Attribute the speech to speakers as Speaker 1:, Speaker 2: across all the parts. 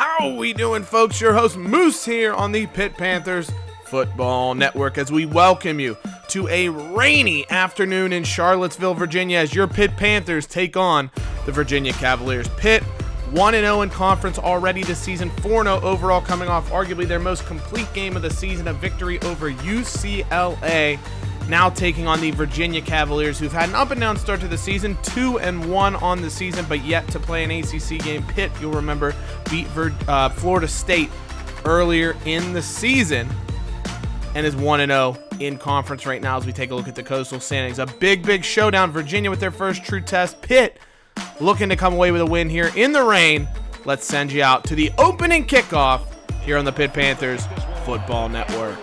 Speaker 1: How we doing, folks? Your host Moose here on the Pitt Panthers Football Network as we welcome you to a rainy afternoon in Charlottesville, Virginia as your Pitt Panthers take on the Virginia Cavaliers. Pitt 1-0 in conference already this season, 4-0 overall, coming off arguably their most complete game of the season, a victory over UCLA. Now taking on the Virginia Cavaliers, who've had an up-and-down start to the season, 2-1 on the season, but yet to play an ACC game. Pitt, you'll remember, beat Florida State earlier in the season and is 1-0 in conference right now as we take a look at the coastal standings. A big showdown. Virginia with their first true test. Pitt looking to come away with a win here in the rain. Let's send you out to the opening kickoff here on the Pitt Panthers Football Network.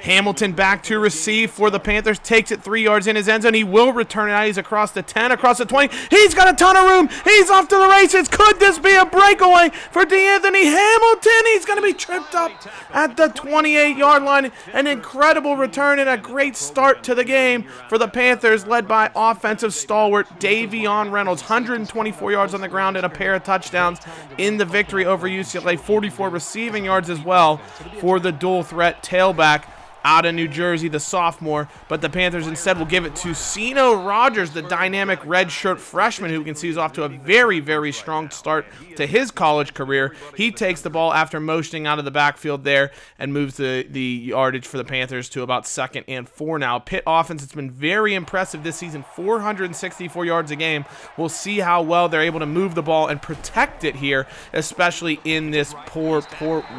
Speaker 1: Hamilton back to receive for the Panthers, takes it 3 yards in his end zone. He will return it out. He's across the 10, across the 20. He's got a ton of room. He's off to the races. Could this be a breakaway for D'Anthony Hamilton? He's going to be tripped up at the 28-yard line. An incredible return and a great start to the game for the Panthers, led by offensive stalwart Davion Reynolds. 124 yards on the ground and a pair of touchdowns in the victory over UCLA. 44 receiving yards as well for the dual threat tailback out of New Jersey, the sophomore, but the Panthers instead will give it to Sino Rogers, the dynamic redshirt freshman who we can see is off to a very strong start to his college career. He takes the ball after motioning out of the backfield there and moves the yardage for the Panthers to about 2nd and 4 now. Pitt offense, it's been very impressive this season, 464 yards a game. We'll see how well they're able to move the ball and protect it here, especially in this poor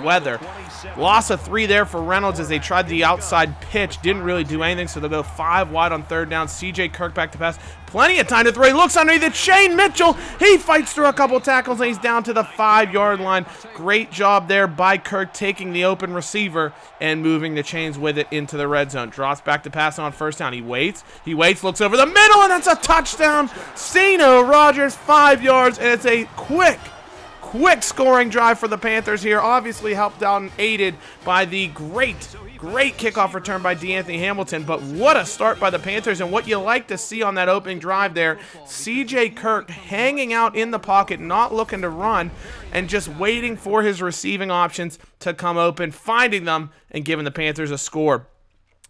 Speaker 1: weather. Loss of 3 there for Reynolds as they tried the outside pitch, didn't really do anything, so they'll go 5 wide on 3rd down. CJ Kirk back to pass, plenty of time to throw. He looks underneath it. Shane Mitchell, he fights through a couple tackles and he's down to the 5-yard line. Great job there by Kirk, taking the open receiver and moving the chains with it into the red zone. Drops back to pass on 1st down. He waits, looks over the middle, and that's a touchdown. Sino Rogers, 5 yards, and it's a quick scoring drive for the Panthers here, obviously helped out and aided by the great kickoff return by D'Anthony Hamilton. But what a start by the Panthers, and what you like to see on that opening drive there, CJ Kirk hanging out in the pocket, not looking to run, and just waiting for his receiving options to come open, finding them, and giving the Panthers a score.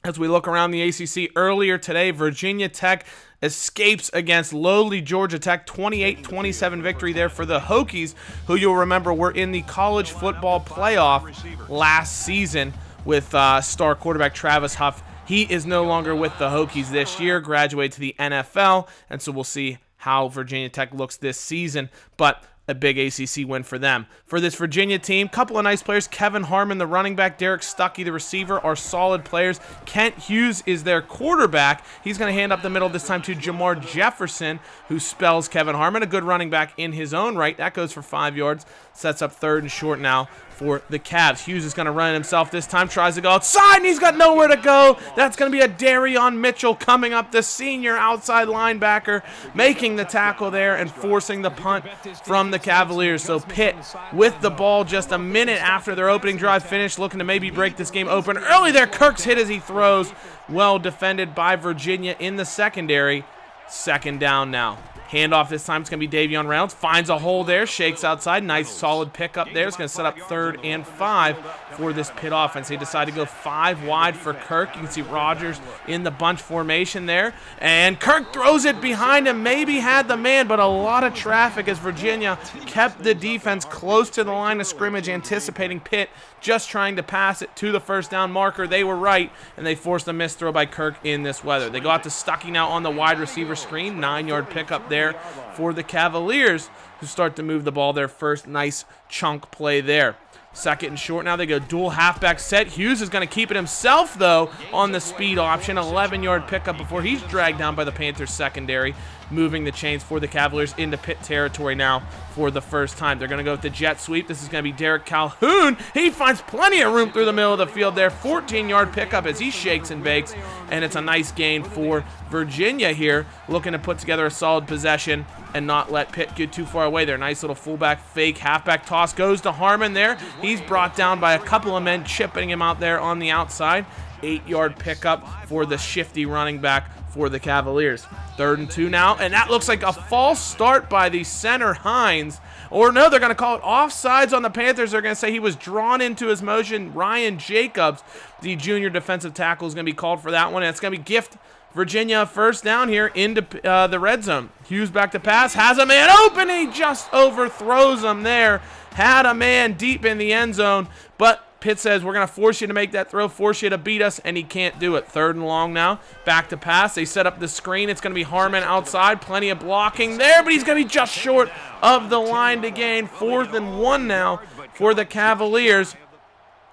Speaker 1: As we look around the ACC earlier today, Virginia Tech escapes against lowly Georgia Tech, 28-27 victory there for the Hokies, who you'll remember were in the college football playoff last season with star quarterback Travis Huff. He is no longer with the Hokies this year, graduated to the NFL, and so we'll see how Virginia Tech looks this season, but a big ACC win for them. For this Virginia team, couple of nice players. Kevin Harmon, the running back, Derek Stuckey, the receiver, are solid players. Kent Hughes is their quarterback. He's going to hand up the middle this time to Jamar Jefferson, who spells Kevin Harmon, a good running back in his own right. That goes for 5 yards. Sets up 3rd and short now for the Cavs. Hughes is going to run it himself this time, tries to go outside, and he's got nowhere to go. That's going to be a Darion Mitchell coming up, the senior outside linebacker, making the tackle there and forcing the punt from the Cavaliers. So Pitt with the ball just a minute after their opening drive finished, looking to maybe break this game open early there. Kirk's hit as he throws. Well defended by Virginia in the secondary. 2nd down now. Handoff this time, it's going to be Davion Reynolds. Finds a hole there, shakes outside. Nice solid pickup there. It's going to set up 3rd and 5 for this Pitt offense. They decide to go 5 wide for Kirk. You can see Rogers in the bunch formation there. And Kirk throws it behind him. Maybe had the man, but a lot of traffic as Virginia kept the defense close to the line of scrimmage, anticipating Pitt just trying to pass it to the 1st down marker. They were right, and they forced a missed throw by Kirk in this weather. They go out to Stuckey now on the wide receiver screen. 9-yard pickup there for the Cavaliers, who start to move the ball. Their first nice chunk play there. 2nd and short now. They go dual halfback set. Hughes is going to keep it himself, though, on the speed option. 11-yard pickup before he's dragged down by the Panthers secondary, moving the chains for the Cavaliers into Pitt territory now for the first time. They're going to go with the jet sweep. This is going to be Derek Calhoun. He finds plenty of room through the middle of the field there. 14-yard pickup as he shakes and bakes, and it's a nice gain for Virginia here, looking to put together a solid possession and not let Pitt get too far away. Their nice little fullback fake halfback toss goes to Harmon there. He's brought down by a couple of men chipping him out there on the outside. 8-yard pickup for the shifty running back for the Cavaliers. 3rd and 2 now, and that looks like a false start by the center, Hines. Or no, they're going to call it offsides on the Panthers. They're going to say he was drawn into his motion. Ryan Jacobs, the junior defensive tackle, is going to be called for that one, and it's going to be gift Virginia first down here into the red zone. Hughes back to pass, has a man open, he just overthrows him there. Had a man deep in the end zone, but Pitt says, we're going to force you to make that throw, force you to beat us, and he can't do it. 3rd and long now, back to pass. They set up the screen. It's going to be Harmon outside. Plenty of blocking there, but he's going to be just short of the line to gain. 4th and 1 now for the Cavaliers.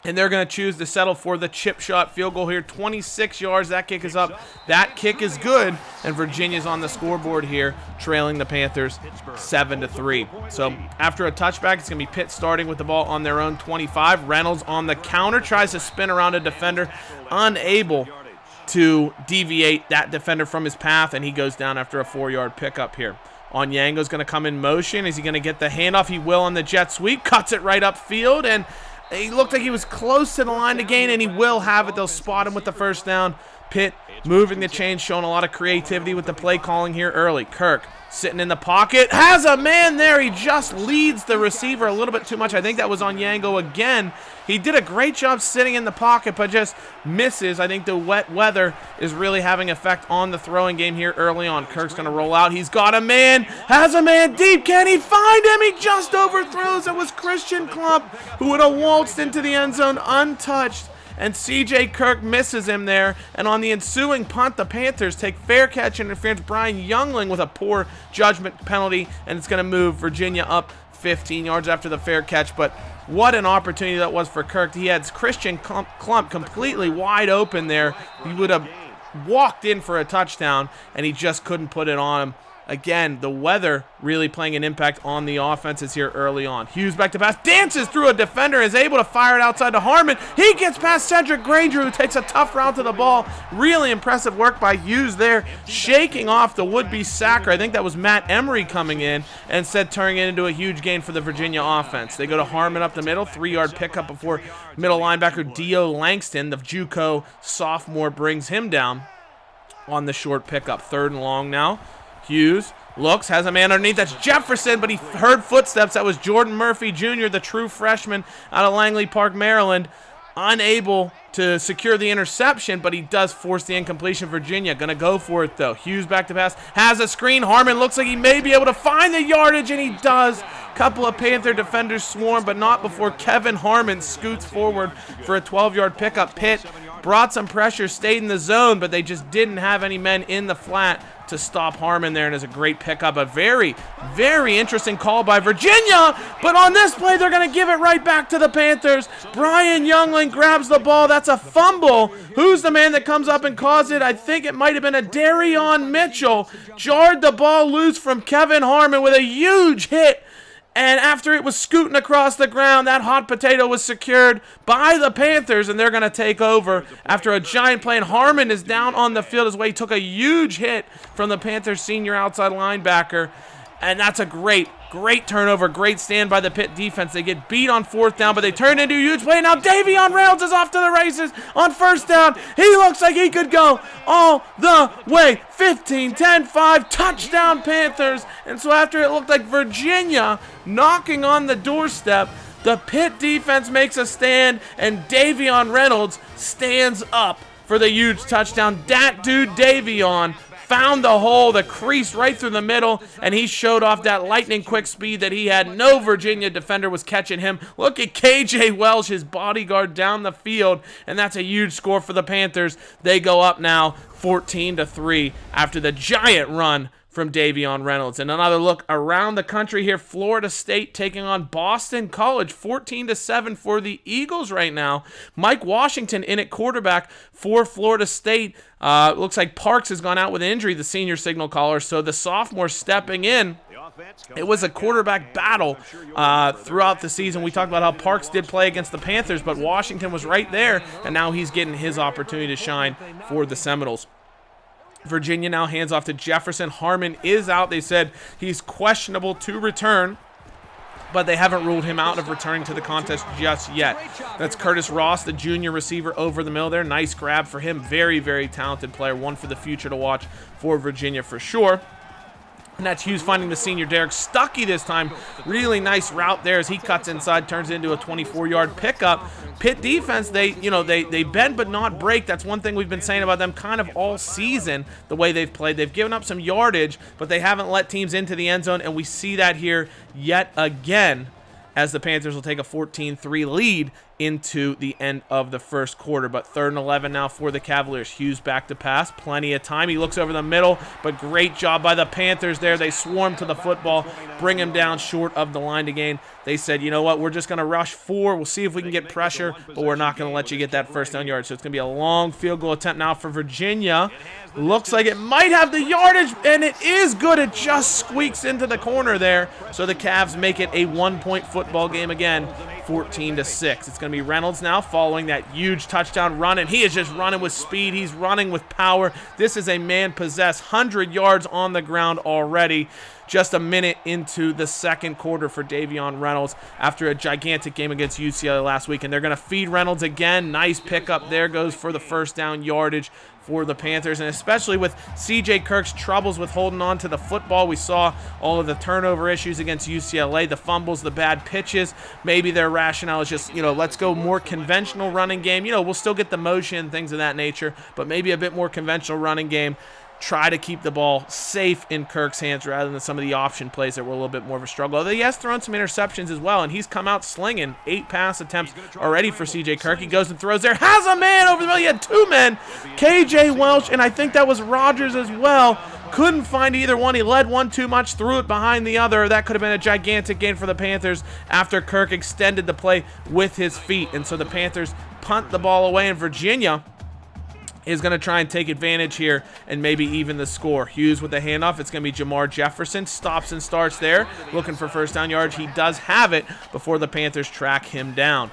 Speaker 1: And they're going to choose to settle for the chip shot field goal here. 26 yards. That kick is up. That kick is good. And Virginia's on the scoreboard here, trailing the Panthers 7-3. So after a touchback, it's going to be Pitt starting with the ball on their own 25. Reynolds on the counter, tries to spin around a defender, unable to deviate that defender from his path, and he goes down after a 4-yard pickup here. Onyango's going to come in motion. Is he going to get the handoff? He will on the jet sweep. Cuts it right upfield, and he looked like he was close to the line to gain, and he will have it. They'll spot him with the first down. Pitt moving the chains, showing a lot of creativity with the play calling here early. Kirk sitting in the pocket, has a man there. He just leads the receiver a little bit too much. I think that was Onyango again. He did a great job sitting in the pocket, but just misses. I think the wet weather is really having effect on the throwing game here early on. Kirk's going to roll out. He's got a man, has a man deep. Can he find him? He just overthrows. It was Christian Klump who would have waltzed into the end zone untouched, and C.J. Kirk misses him there. And on the ensuing punt, the Panthers take fair catch interference. Brian Youngling with a poor judgment penalty, and it's going to move Virginia up 15 yards after the fair catch. But what an opportunity that was for Kirk. He had Christian Klump completely wide open there. He would have walked in for a touchdown, and he just couldn't put it on him. Again, the weather really playing an impact on the offenses here early on. Hughes back to pass, dances through a defender, is able to fire it outside to Harmon. He gets past Cedric Granger, who takes a tough route to the ball. Really impressive work by Hughes there, shaking off the would-be sacker. I think that was Matt Emery coming in, and instead turning it into a huge gain for the Virginia offense. They go to Harmon up the middle, 3-yard pickup before middle linebacker Dio Langston, the JUCO sophomore, brings him down on the short pickup. 3rd and long now. Hughes looks, has a man underneath. That's Jefferson, but he heard footsteps. That was Jordan Murphy Jr., the true freshman out of Langley Park, Maryland. Unable to secure the interception, but he does force the incompletion. Virginia going to go for it, though. Hughes back to pass, has a screen. Harmon looks like he may be able to find the yardage, and he does. Couple of Panther defenders swarm, but not before Kevin Harmon scoots forward for a 12-yard pickup. Pitt brought some pressure, stayed in the zone, but they just didn't have any men in the flat to stop Harmon there, and it's a great pickup. A very, very interesting call by Virginia, but on this play, they're going to give it right back to the Panthers. Brian Youngling grabs the ball. That's a fumble. Who's the man that comes up and caused it? I think it might have been a Darion Mitchell. Jarred the ball loose from Kevin Harmon with a huge hit. And after it was scooting across the ground, that hot potato was secured by the Panthers, and they're going to take over after a giant play. And Harmon is down on the field as well. He took a huge hit from the Panthers senior outside linebacker. And that's a great turnover, great stand by the Pitt defense. They get beat on 4th down, but they turn into a huge play. Now Davion Reynolds is off to the races on 1st down. He looks like he could go all the way. 15, 10, 5, touchdown Panthers. And so after it looked like Virginia knocking on the doorstep, the Pitt defense makes a stand, and Davion Reynolds stands up for the huge touchdown. That dude Davion found the hole, the crease right through the middle, and he showed off that lightning quick speed that he had. No Virginia defender was catching him. Look at KJ Welsh, his bodyguard, down the field, and that's a huge score for the Panthers. They go up now 14-3 after the giant run from Davion Reynolds. And another look around the country here. Florida State taking on Boston College, 14-7 for the Eagles right now. Mike Washington in at quarterback for Florida State. Looks like Parks has gone out with an injury, the senior signal caller, so the sophomore stepping in. It was a quarterback battle throughout the season. We talked about how Parks did play against the Panthers, but Washington was right there, and now he's getting his opportunity to shine for the Seminoles. Virginia now hands off to Jefferson. Harmon is out. They said he's questionable to return, but they haven't ruled him out of returning to the contest just yet. That's Curtis Ross, the junior receiver over the middle there. Nice grab for him. Very, very talented player. One for the future to watch for Virginia for sure. And that's Hughes finding the senior Derek Stuckey this time. Really nice route there as he cuts inside, turns it into a 24-yard pickup. Pitt defense, they bend but not break. That's one thing we've been saying about them kind of all season, the way they've played. They've given up some yardage, but they haven't let teams into the end zone, and we see that here yet again as the Panthers will take a 14-3 lead into the end of the first quarter. But 3rd and 11 now for the Cavaliers. Hughes back to pass. Plenty of time. He looks over the middle, but great job by the Panthers there. They swarm to the football, bring him down short of the line to gain. They said, you know what, we're just going to rush 4. We'll see if we can get pressure, but we're not going to let you get that first down yard. So it's going to be a long field goal attempt now for Virginia. Looks like it might have the yardage, and it is good. It just squeaks into the corner there. So the Cavs make it a 1-point football game again, 14-6. It's going to be Reynolds now following that huge touchdown run, and he is just running with speed. He's running with power. This is a man-possessed 100 yards on the ground already. Just a minute into the second quarter for Davion Reynolds after a gigantic game against UCLA last week, and they're going to feed Reynolds again. Nice pickup there, goes for the first down yardage for the Panthers, and especially with C.J. Kirk's troubles with holding on to the football. We saw all of the turnover issues against UCLA, the fumbles, the bad pitches. Maybe their rationale is just, let's go more conventional running game. We'll still get the motion, things of that nature, but maybe a bit more conventional running game. Try to keep the ball safe in Kirk's hands rather than some of the option plays that were a little bit more of a struggle. Although he has thrown some interceptions as well, and he's come out slinging. 8 pass attempts already for C.J. Kirk. He goes and throws there. Has a man over the middle. He had 2 men. K.J. Welch, and I think that was Rogers as well. Couldn't find either one. He led one too much, threw it behind the other. That could have been a gigantic gain for the Panthers after Kirk extended the play with his feet. And so the Panthers punt the ball away, and Virginia is going to try and take advantage here and maybe even the score. Hughes with the handoff. It's going to be Jamar Jefferson. Stops and starts there, looking for first down yards. He does have it before the Panthers track him down.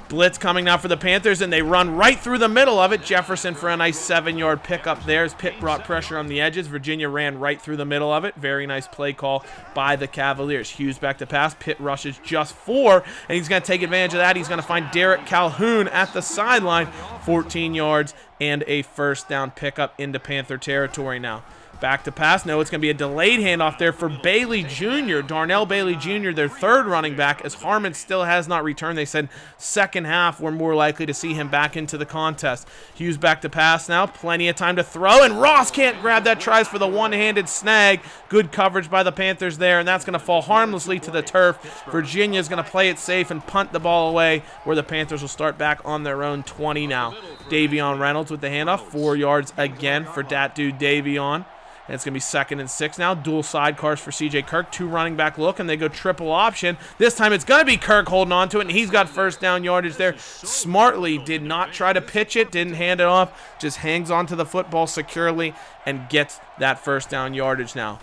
Speaker 1: Blitz coming now for the Panthers, and they run right through the middle of it. Jefferson for a nice 7-yard pickup there as Pitt brought pressure on the edges. Virginia ran right through the middle of it. Very nice play call by the Cavaliers. Hughes back to pass. Pitt rushes just 4, and he's going to take advantage of that. He's going to find Derek Calhoun at the sideline. 14 yards and a first down pickup into Panther territory now. Back to pass. No, it's going to be a delayed handoff there for Bailey Jr., Darnell Bailey Jr., their 3rd running back, as Harmon still has not returned. They said second half we're more likely to see him back into the contest. Hughes back to pass now. Plenty of time to throw, and Ross can't grab that. Tries for the one-handed snag. Good coverage by the Panthers there, and that's going to fall harmlessly to the turf. Virginia's going to play it safe and punt the ball away, where the Panthers will start back on their own 20 now. Davion Reynolds with the handoff. 4 yards again for that dude Davion. And it's going to be 2nd and 6 now. Dual sidecars for C.J. Kirk. 2 running back look, and they go triple option. This time it's going to be Kirk holding on to it, and he's got first down yardage there. Smartly did not try to pitch it, didn't hand it off, just hangs onto the football securely and gets that first down yardage now.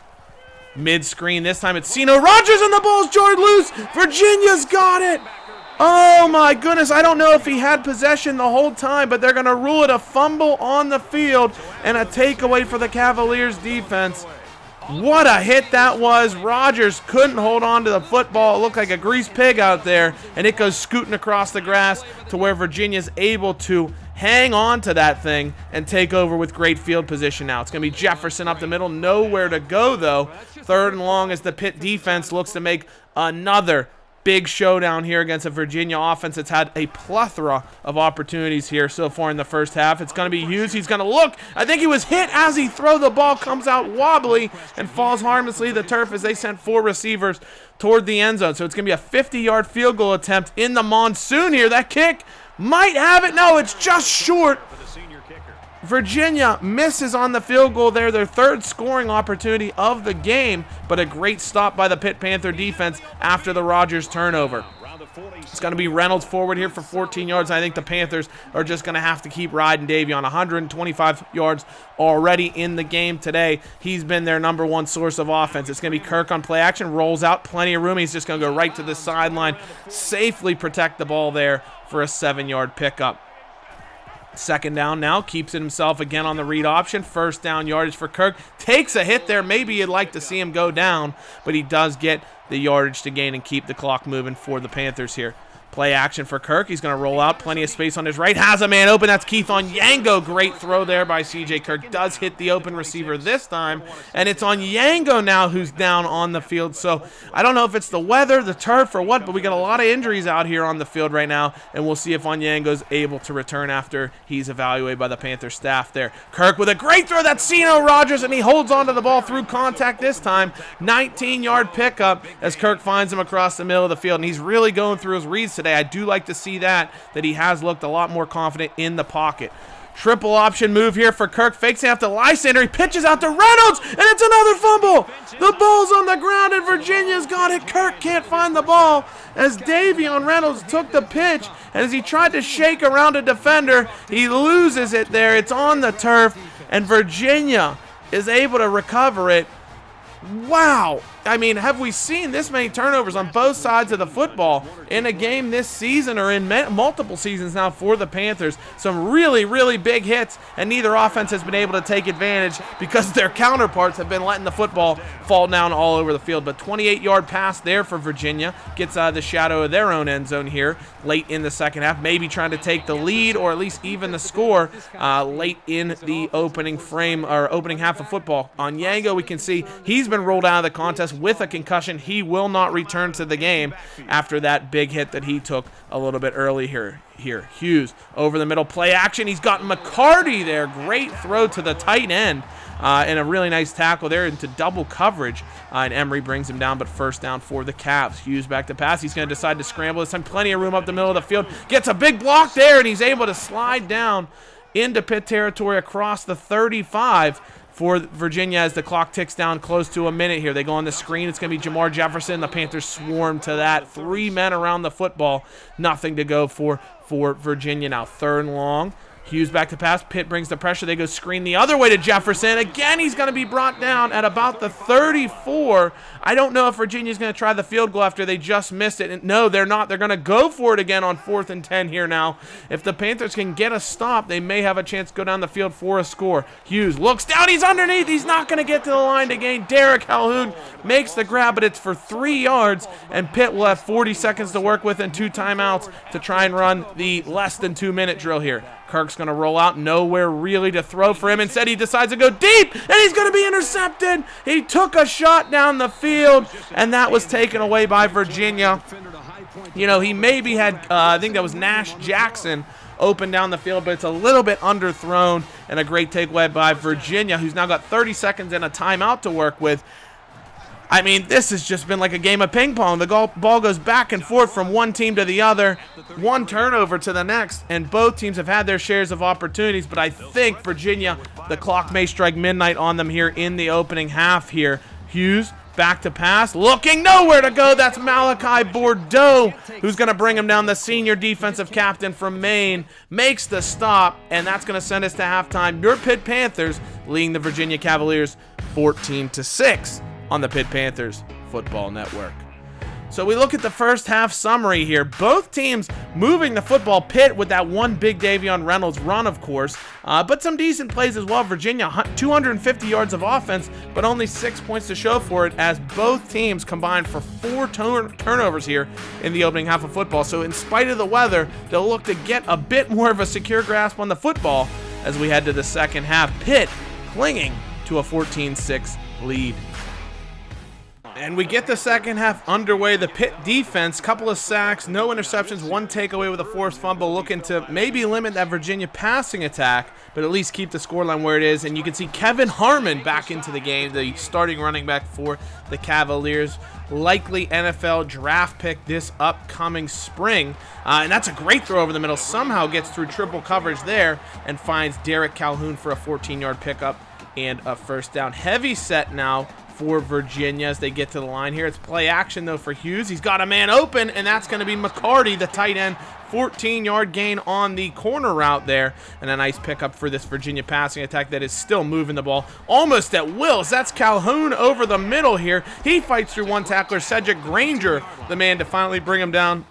Speaker 1: Mid-screen this time. It's Cino Rogers, and the ball's jarred loose. Virginia's got it. Oh my goodness, I don't know if he had possession the whole time, but they're going to rule it a fumble on the field and a takeaway for the Cavaliers defense. What a hit that was. Rogers couldn't hold on to the football. It looked like a grease pig out there, and it goes scooting across the grass to where Virginia's able to hang on to that thing and take over with great field position now. It's going to be Jefferson up the middle. Nowhere to go, though. 3rd and long as the Pitt defense looks to make another big showdown here against a Virginia offense that's had a plethora of opportunities here so far in the first half. It's going to be Hughes. He's going to look. I think he was hit as he threw the ball, comes out wobbly and falls harmlessly to the turf as they sent 4 receivers toward the end zone. So it's going to be a 50-yard field goal attempt in the monsoon here. That kick might have it. No, it's just short. Virginia misses on the field goal there, their 3rd scoring opportunity of the game, but a great stop by the Pitt Panther defense after the Rogers turnover. It's going to be Reynolds forward here for 14 yards. I think the Panthers are just going to have to keep riding Davion. 125 yards already in the game today. He's been their number 1 source of offense. It's going to be Kirk on play action, rolls out, plenty of room. He's just going to go right to the sideline, safely protect the ball there for a 7-yard pickup. 2nd down now, keeps it himself again on the read option. First down yardage for Kirk. Takes a hit there. Maybe you'd like to see him go down, but he does get the yardage to gain and keep the clock moving for the Panthers here. Play action for Kirk. He's going to roll out. Plenty of space on his right. Has a man open. That's Keith Onyango. Great throw there by C.J. Kirk. Does hit the open receiver this time. And it's Onyango now who's down on the field. So I don't know if it's the weather, the turf, or what, but we got a lot of injuries out here on the field right now. And we'll see if Onyango's able to return after he's evaluated by the Panther staff there. Kirk with a great throw. That's Ceno Rogers, and he holds onto the ball through contact this time. 19-yard pickup as Kirk finds him across the middle of the field. And he's really going through his reads today. I do like to see that he has looked a lot more confident in the pocket. Triple option move here for Kirk. Fakes it out to Lysander. He pitches out to Reynolds, and it's another fumble. The ball's on the ground, and Virginia's got it. Kirk can't find the ball as Davion Reynolds took the pitch, and as he tried to shake around a defender, he loses it there. It's on the turf, and Virginia is able to recover it. Wow. I mean, have we seen this many turnovers on both sides of the football in a game this season or in multiple seasons now for the Panthers? Some really, really big hits, and neither offense has been able to take advantage because their counterparts have been letting the football fall down all over the field. But 28-yard pass there for Virginia gets out of the shadow of their own end zone here late in the second half, maybe trying to take the lead or at least even the score late in the opening half of football. Onyango, we can see he's been rolled out of the contest with a concussion. He will not return to the game after that big hit that he took a little bit early here. Hughes over the middle, play action. He's got McCarty there. Great throw to the tight end and a really nice tackle there into double coverage. And Emery brings him down, but first down for the Cavs. Hughes back to pass. He's going to decide to scramble this time. Plenty of room up the middle of the field. Gets a big block there, and he's able to slide down into Pitt territory across the 35 for Virginia as the clock ticks down close to a minute here. They go on the screen. It's going to be Jamar Jefferson. The Panthers swarm to that. 3 men around the football. Nothing to go for Virginia now. Third and long. Hughes back to pass. Pitt brings the pressure. They go screen the other way to Jefferson. Again, he's going to be brought down at about the 34. I don't know if Virginia's going to try the field goal after they just missed it. And no, they're not. They're going to go for it again on 4th and 10 here now. If the Panthers can get a stop, they may have a chance to go down the field for a score. Hughes looks down. He's underneath. He's not going to get to the line to gain. Derek Calhoun makes the grab, but it's for 3 yards, and Pitt will have 40 seconds to work with and 2 timeouts to try and run the less than 2-minute drill here. Kirk's going to roll out, nowhere really to throw for him. Instead, he decides to go deep, and he's going to be intercepted. He took a shot down the field, and that was taken away by Virginia. You know, he maybe had, I think that was Nash Jackson, open down the field, but it's a little bit underthrown, and a great takeaway by Virginia, who's now got 30 seconds and a timeout to work with. I mean, this has just been like a game of ping pong. The ball goes back and forth from one team to the other, one turnover to the next, and both teams have had their shares of opportunities, but I think Virginia, the clock may strike midnight on them here in the opening half here. Hughes back to pass, looking nowhere to go. That's Malachi Bordeaux, who's going to bring him down. The senior defensive captain from Maine makes the stop, and that's going to send us to halftime. Your Pitt Panthers leading the Virginia Cavaliers 14-6. on the Pitt Panthers Football Network. So we look at the first half summary here. Both teams moving the football. Pitt with that one big Davion Reynolds run, of course, but some decent plays as well. Virginia, 250 yards of offense, but only 6 points to show for it as both teams combined for 4 turnovers here in the opening half of football. So in spite of the weather, they'll look to get a bit more of a secure grasp on the football as we head to the second half. Pitt clinging to a 14-6 lead. And we get the second half underway. The Pitt defense, couple of sacks, no interceptions, 1 takeaway with a forced fumble, looking to maybe limit that Virginia passing attack, but at least keep the scoreline where it is. And you can see Kevin Harmon back into the game, the starting running back for the Cavaliers. Likely NFL draft pick this upcoming spring. And that's a great throw over the middle. Somehow gets through triple coverage there and finds Derek Calhoun for a 14-yard pickup and a first down. Heavy set now for Virginia as they get to the line here. It's play action, though, for Hughes. He's got a man open, and that's going to be McCarty, the tight end. 14-yard gain on the corner route there, and a nice pickup for this Virginia passing attack that is still moving the ball almost at will. That's Calhoun over the middle here. He fights through one tackler. Cedric Granger, the man to finally bring him down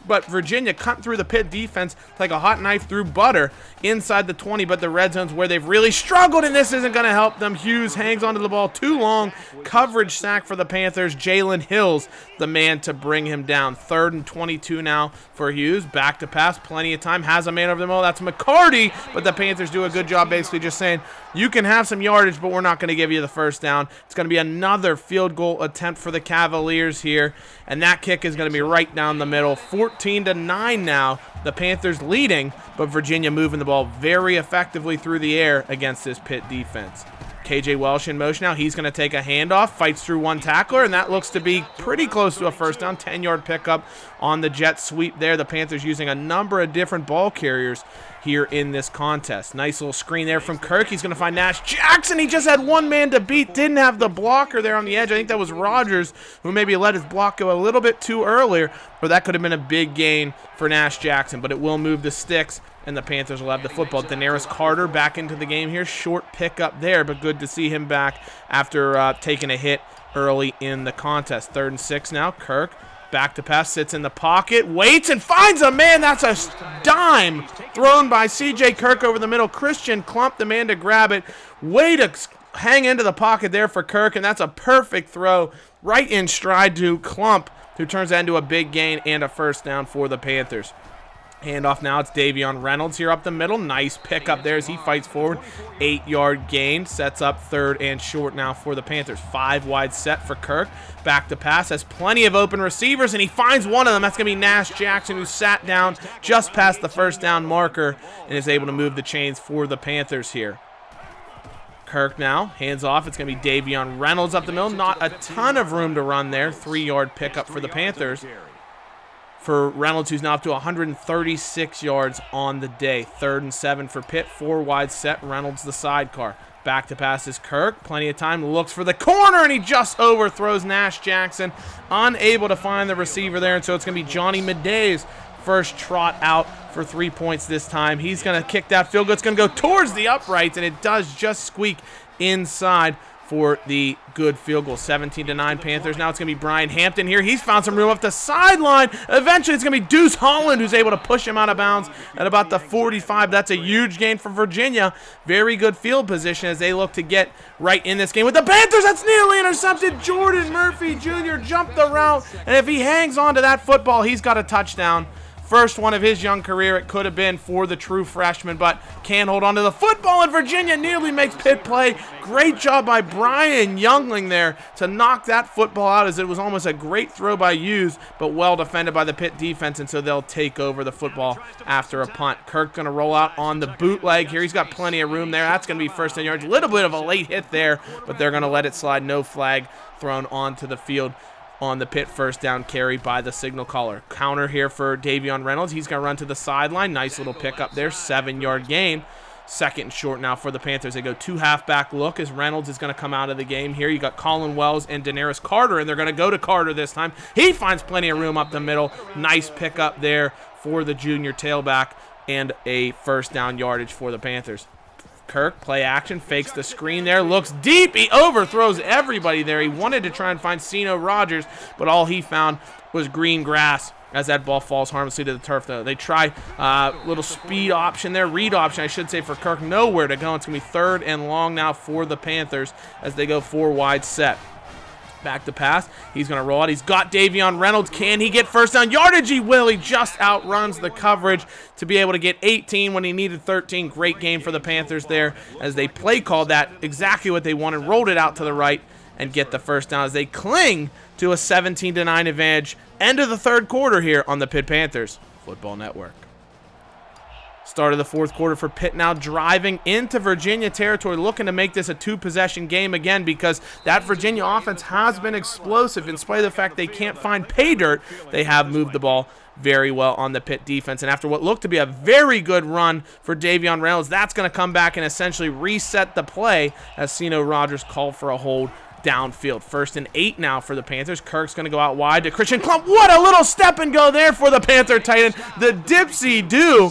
Speaker 1: but Virginia cut through the Pitt defense like a hot knife through butter inside the 20, but the red zone's where they've really struggled, and this isn't going to help them. Hughes hangs onto the ball too long. Coverage sack for the Panthers. Jalen Hill's the man to bring him down. 3rd and 22 now for Hughes. Back to pass, plenty of time. Has a man over the middle. That's McCarty, but the Panthers do a good job basically just saying, you can have some yardage, but we're not going to give you the first down. It's going to be another field goal attempt for the Cavaliers here, and that kick is going to be right down the middle. 14-9 now. The Panthers leading, but Virginia moving the ball very effectively through the air against this Pitt defense. KJ Welsh in motion now. He's going to take a handoff, fights through one tackler, and that looks to be pretty close to a first down. 10-yard pickup on the jet sweep there. The Panthers using a number of different ball carriers here in this contest. Nice little screen there from Kirk. He's going to find Nash Jackson. He just had one man to beat. Didn't have the blocker there on the edge. I think that was Rogers who maybe let his block go a little bit too earlier, or that could have been a big gain for Nash Jackson, but it will move the sticks, and the Panthers will have the football. Daenerys Carter back into the game here. Short pickup there, but good to see him back after taking a hit early in the contest. 3rd and 6 now. Kirk back to pass, sits in the pocket, waits, and finds a man. That's a dime thrown by C.J. Kirk over the middle. Christian Klump, the man to grab it. Way to hang into the pocket there for Kirk, and that's a perfect throw right in stride to Klump, who turns that into a big gain and a first down for the Panthers. Handoff now, it's Davion Reynolds here up the middle. Nice pickup there as he fights forward. 8-yard gain, sets up 3rd and short now for the Panthers. 5 wide set for Kirk. Back to pass, has plenty of open receivers, and he finds one of them. That's going to be Nash Jackson, who sat down just past the first down marker and is able to move the chains for the Panthers here. Kirk now, hands off. It's going to be Davion Reynolds up the middle. Not a ton of room to run there. 3-yard pickup for the Panthers. For Reynolds, who's now up to 136 yards on the day. 3rd and 7 for Pitt. 4 wide set. Reynolds the sidecar. Back to pass is Kirk. Plenty of time. Looks for the corner, and he just overthrows Nash Jackson. Unable to find the receiver there, and so it's going to be Johnny Miday's first trot out for 3 points this time. He's going to kick that field goal. It's going to go towards the uprights, and it does just squeak inside for the good field goal. 17-9 Panthers. Now it's going to be Brian Hampton here. He's found some room up the sideline. Eventually it's going to be Deuce Holland who's able to push him out of bounds at about the 45. That's a huge gain for Virginia. Very good field position as they look to get right in this game with the Panthers. That's nearly intercepted. Jordan Murphy Jr. jumped the route, and if he hangs on to that football, he's got a touchdown. First one of his young career it could have been for the true freshman, but can't hold on to the football, and Virginia nearly makes Pitt play. Great job by Brian Youngling there to knock that football out, as it was almost a great throw by Hughes, but well defended by the Pitt defense, and so they'll take over the football after a punt. Kirk going to roll out on the bootleg here. He's got plenty of room there. That's going to be 1st and yards. A little bit of a late hit there, but they're going to let it slide. No flag thrown onto the field on the Pitt first down carry by the signal caller. Counter here for Davion Reynolds. He's going to run to the sideline. Nice little pickup there. 7-yard gain. 2nd and short now for the Panthers. They go 2 halfback look as Reynolds is going to come out of the game here. You got Colin Wells and Daenerys Carter, and they're going to go to Carter this time. He finds plenty of room up the middle. Nice pickup there for the junior tailback, and a first down yardage for the Panthers. Kirk, play action, fakes the screen there, looks deep, he overthrows everybody there. He wanted to try and find Sino Rogers, but all he found was green grass as that ball falls harmlessly to the turf. Though they try little speed option there, read option I should say, for Kirk. Nowhere to go. It's going to be 3rd and long now for the Panthers as they go 4 wide set. Back to pass. He's going to roll out. He's got Davion Reynolds. Can he get first down yardage? He will. He just outruns the coverage to be able to get 18 when he needed 13. Great game for the Panthers there as they play called that exactly what they wanted, rolled it out to the right, and get the first down as they cling to a 17-9 advantage. End of the 3rd quarter here on the Pitt Panthers Football Network. Start of the 4th quarter for Pitt now, driving into Virginia territory, looking to make this a 2-possession game again, because that Virginia offense has been explosive. In spite of the fact they can't find pay dirt, they have moved the ball very well on the Pitt defense. And after what looked to be a very good run for Davion Reynolds, that's going to come back and essentially reset the play as Sino Rogers called for a hold downfield. 1st and 8 now for the Panthers. Kirk's going to go out wide to Christian Klump. What a little step and go there for the Panther tight end. The dipsy-do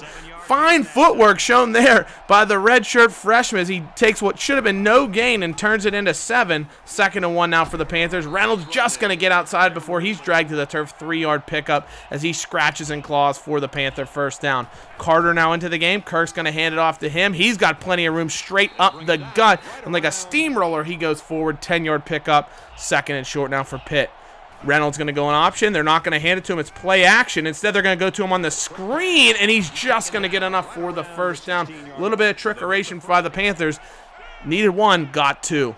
Speaker 1: Fine footwork shown there by the redshirt freshman as he takes what should have been no gain and turns it into 7. 2nd and 1 now for the Panthers. Reynolds just going to get outside before he's dragged to the turf. 3-yard pickup as he scratches and claws for the Panther first down. Carter now into the game. Kirk's going to hand it off to him. He's got plenty of room straight up the gut. And like a steamroller, he goes forward. 10-yard pickup. 2nd and short now for Pitt. Reynolds going to go an option. They're not going to hand it to him. It's play action. Instead, they're going to go to him on the screen, and he's just going to get enough for the first down. A little bit of trickeration by the Panthers. Needed 1, got 2.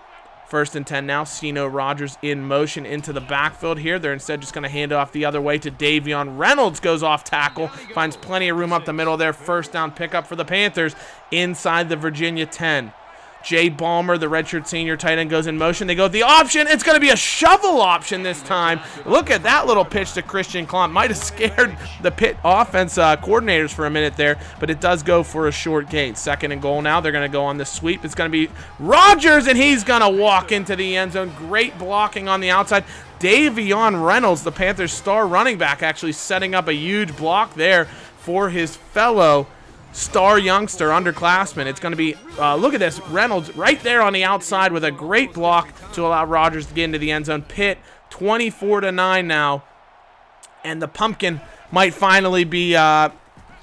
Speaker 1: 1st and 10 now. Sino Rogers in motion into the backfield here. They're instead just going to hand it off the other way to Davion. Reynolds goes off tackle. Finds plenty of room up the middle there. First down pickup for the Panthers inside the Virginia 10. Jay Ballmer, the redshirt senior tight end, goes in motion. They go with the option. It's going to be a shovel option this time. Look at that little pitch to Christian Klump. Might have scared the Pitt offense coordinators for a minute there, but it does go for a short gain. 2nd and goal now. They're going to go on the sweep. It's going to be Rogers, and he's going to walk into the end zone. Great blocking on the outside. Davion Reynolds, the Panthers' star running back, actually setting up a huge block there for his fellow star youngster, underclassman. It's going to be, look at this, Reynolds right there on the outside with a great block to allow Rogers to get into the end zone. Pitt 24-9 now, and the pumpkin might finally be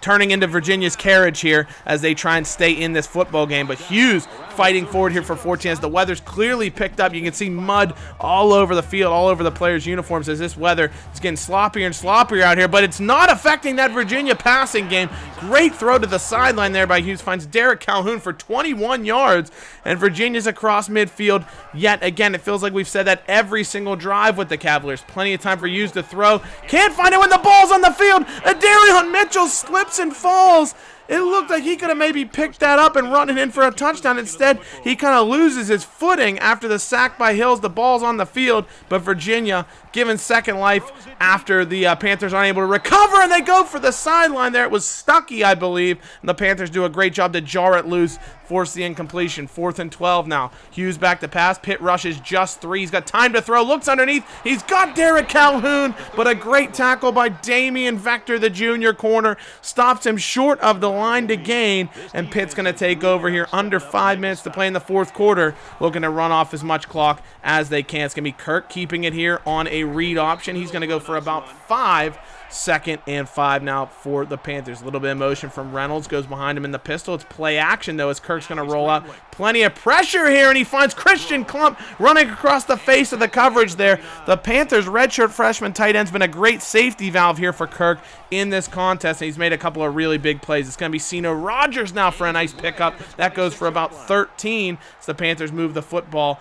Speaker 1: turning into Virginia's carriage here as they try and stay in this football game. But Hughes fighting forward here for 14 as the weather's clearly picked up. You can see mud all over the field, all over the players' uniforms as this weather is getting sloppier and sloppier out here, but it's not affecting that Virginia passing game. Great throw to the sideline there by Hughes. Finds Derek Calhoun for 21 yards, and Virginia's across midfield. Yet again, it feels like we've said that every single drive with the Cavaliers. Plenty of time for Hughes to throw. Can't find it when the ball's on the field. Adarion Mitchell slips and falls. It looked like he could have maybe picked that up and run it in for a touchdown. Instead, he kind of loses his footing after the sack by Hills. The ball's on the field, but Virginia given second life after the Panthers aren't able to recover, and they go for the sideline there. It was Stuckey, I believe, and the Panthers do a great job to jar it loose, force the incompletion. 4th and 12 now. Hughes back to pass. Pitt rushes just 3. He's got time to throw. Looks underneath. He's got Derek Calhoun, but a great tackle by Damian Vector, the junior corner, stops him short of the line to gain, and Pitt's going to take over here. Under 5 minutes to play in the fourth quarter, looking to run off as much clock as they can. It's going to be Kirk keeping it here on a read option. He's going to go for about 5. 2nd and 5 now for the Panthers. A little bit of motion from Reynolds, goes behind him in the pistol. It's play action, though, as Kirk's going to roll out. Plenty of pressure here, and he finds Christian Klump running across the face of the coverage there. The Panthers' redshirt freshman tight end's been a great safety valve here for Kirk in this contest, and he's made a couple of really big plays. It's going to be Sino Rogers now for a nice pickup. That goes for about 13 as the Panthers move the football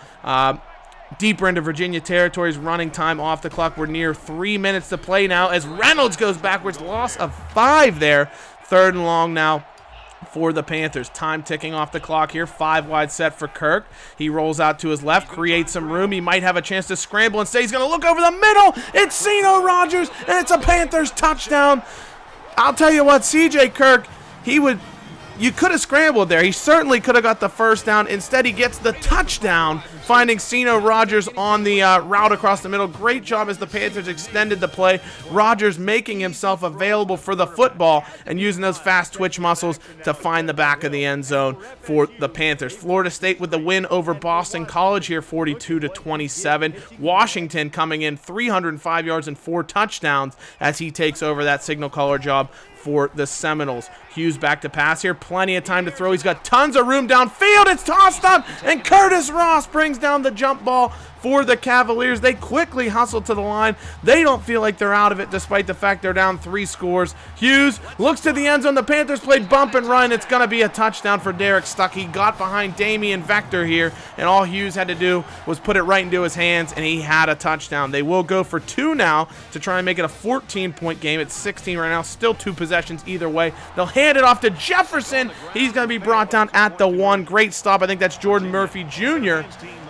Speaker 1: deeper into Virginia territories. Running time off the clock. We're near 3 minutes to play now as Reynolds goes backwards. Loss of 5 there. 3rd and long now for the Panthers. Time ticking off the clock here. 5 wide set for Kirk. He rolls out to his left, creates some room. He might have a chance to scramble and say he's going to look over the middle. It's Sino Rogers, and it's a Panthers touchdown. I'll tell you what, CJ Kirk, you could have scrambled there. He certainly could have got the first down. Instead, he gets the touchdown, finding Sino Rogers on the route across the middle. Great job as the Panthers extended the play. Rogers making himself available for the football and using those fast twitch muscles to find the back of the end zone for the Panthers. Florida State with the win over Boston College here, 42-27. Washington coming in 305 yards and 4 touchdowns as he takes over that signal caller job for the Seminoles. Hughes back to pass here. Plenty of time to throw. He's got tons of room downfield. It's tossed up, and Curtis Ross brings down the jump ball for the Cavaliers. They quickly hustle to the line. They don't feel like they're out of it despite the fact they're down 3 scores. Hughes looks to the end zone. The Panthers played bump and run. It's going to be a touchdown for Derek Stuckey. Got behind Damian Vector here, and all Hughes had to do was put it right into his hands, and he had a touchdown. They will go for 2 now to try and make it a 14-point game. It's 16 right now. Still 2 possessions either way. They'll hand it off to Jefferson. He's going to be brought down at the 1. Great stop. I think that's Jordan Murphy Jr.,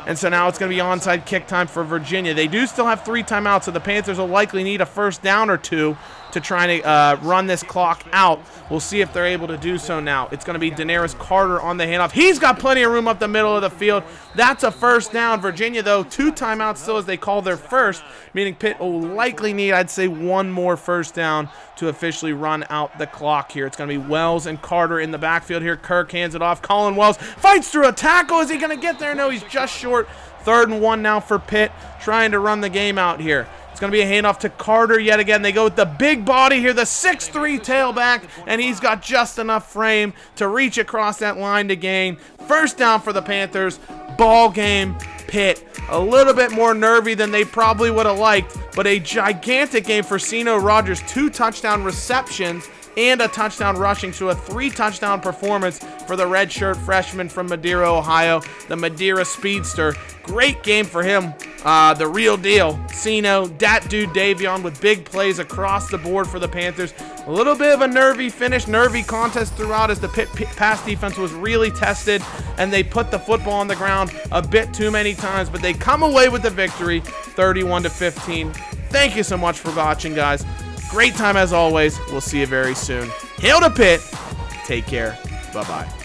Speaker 1: and so now it's going to be onside kick time for Virginia. They do still have 3 timeouts, so the Panthers will likely need a first down or 2 to try to run this clock out. We'll see if they're able to do so now. It's going to be Daenerys Carter on the handoff. He's got plenty of room up the middle of the field. That's a first down. Virginia, though, 2 timeouts still as they call their first, meaning Pitt will likely need, I'd say, 1 more first down to officially run out the clock here. It's going to be Wells and Carter in the backfield here. Kirk hands it off. Colin Wells fights through a tackle. Is he going to get there? No, he's just short. 3rd and 1 now for Pitt, trying to run the game out here. It's going to be a handoff to Carter yet again. They go with the big body here, the 6'3" tailback, and he's got just enough frame to reach across that line to gain. First down for the Panthers. Ball game, Pitt. A little bit more nervy than they probably would have liked, but a gigantic game for Sino Rogers. 2 touchdown receptions and a touchdown rushing, so a 3-touchdown performance for the redshirt freshman from Madeira, Ohio, the Madeira speedster. Great game for him, the real deal. Sino, dat dude Davion with big plays across the board for the Panthers. A little bit of a nervy finish, nervy contest throughout as the Pitt pass defense was really tested, and they put the football on the ground a bit too many times, but they come away with the victory, 31-15. Thank you so much for watching, guys. Great time as always. We'll see you very soon. Hail to Pitt. Take care. Bye-bye.